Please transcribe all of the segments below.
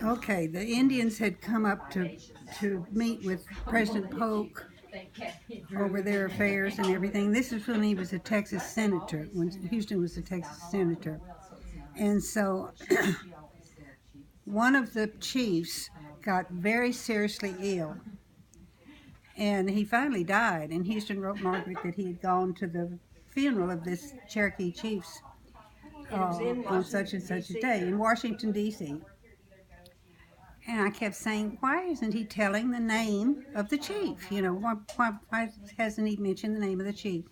Okay, the Indians had come up to meet with President Polk over their affairs and everything. This is when he was a Texas senator, when Houston was a Texas senator. And so one of the chiefs got very seriously ill, and he finally died. And Houston wrote Margaret that he had gone to the funeral of this Cherokee chief's on such and such a day in Washington, D.C. And I kept saying, why isn't he telling the name of the chief? You know, why hasn't he mentioned the name of the chief?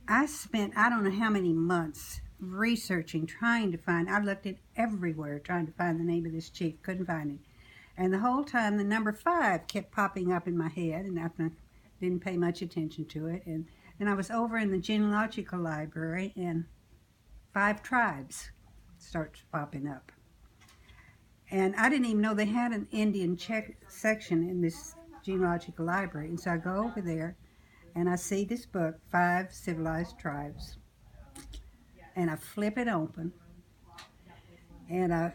I spent, I don't know how many months researching, trying to find, I looked at everywhere trying to find the name of this chief, couldn't find it. And the whole time the number 5 kept popping up in my head, and I didn't pay much attention to it. And then I was over in the genealogical library, and 5 tribes starts popping up. And I didn't even know they had an Indian section in this genealogical library. And so I go over there, and I see this book, 5 Civilized Tribes. And I flip it open, and I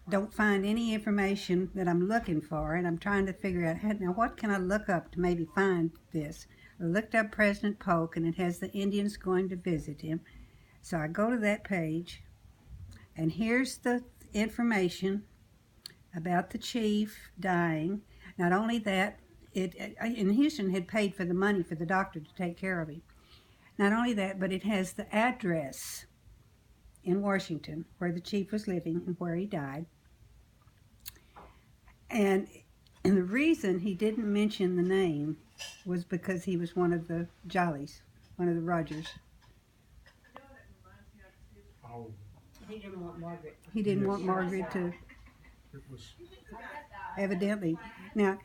don't find any information that I'm looking for, and I'm trying to figure out, now what can I look up to maybe find this? I looked up President Polk, and it has the Indians going to visit him. So I go to that page, and here's the information about the chief dying. Not only that, and Houston had paid for the money for the doctor to take care of him. Not only that, but it has the address in Washington where the chief was living and where he died. And the reason he didn't mention the name was because he was one of the Jollies, one of the Rogers. Oh, He didn't want Margaret. He didn't want Margaret to, it was. evidently. Now,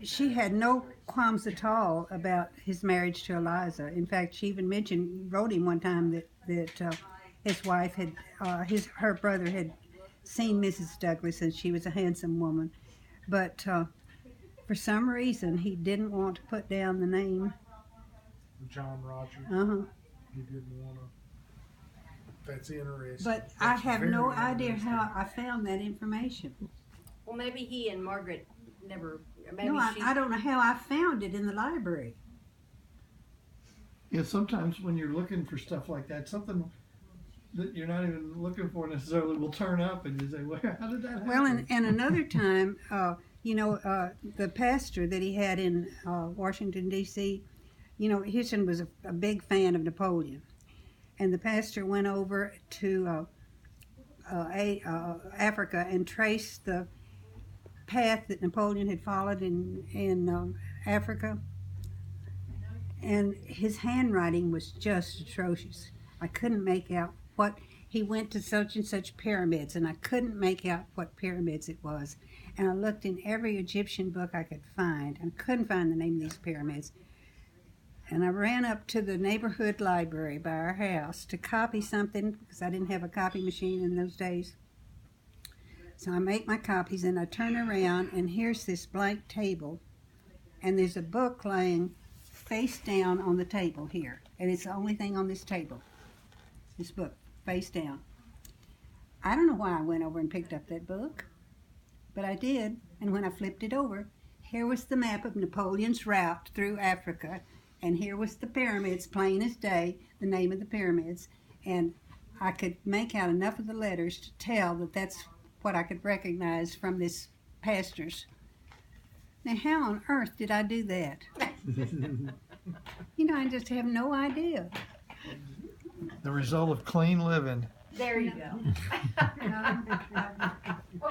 she had no qualms at all about his marriage to Eliza. In fact, she even wrote him one time that his wife had, her brother had seen Mrs. Douglas, and she was a handsome woman. But for some reason, he didn't want to put down the name. John Rogers. He didn't want to. That's interesting. But That's I have no very idea interesting. how I found that information. Well, maybe he and Margaret never. Maybe No, she. I don't know how I found it in the library. Yeah, sometimes when you're looking for stuff like that, something that you're not even looking for necessarily will turn up, and you say, "Well, how did that happen?" Well, and another time, the pastor that he had in Washington, D.C., Houston was a big fan of Napoleon. And the pastor went over to Africa and traced the path that Napoleon had followed in Africa. And his handwriting was just atrocious. I couldn't make out what, he went to such and such pyramids, and I couldn't make out what pyramids it was. And I looked in every Egyptian book I could find, and couldn't find the name of these pyramids. And I ran up to the neighborhood library by our house to copy something, because I didn't have a copy machine in those days. So I make my copies, and I turn around, and here's this blank table, and there's a book laying face down on the table here. And it's the only thing on this table, this book, face down. I don't know why I went over and picked up that book, but I did. And when I flipped it over, here was the map of Napoleon's route through Africa. And here was the pyramids, plain as day, the name of the pyramids. And I could make out enough of the letters to tell that that's what I could recognize from this pastor's. Now, how on earth did I do that? I just have no idea. The result of clean living. There you go.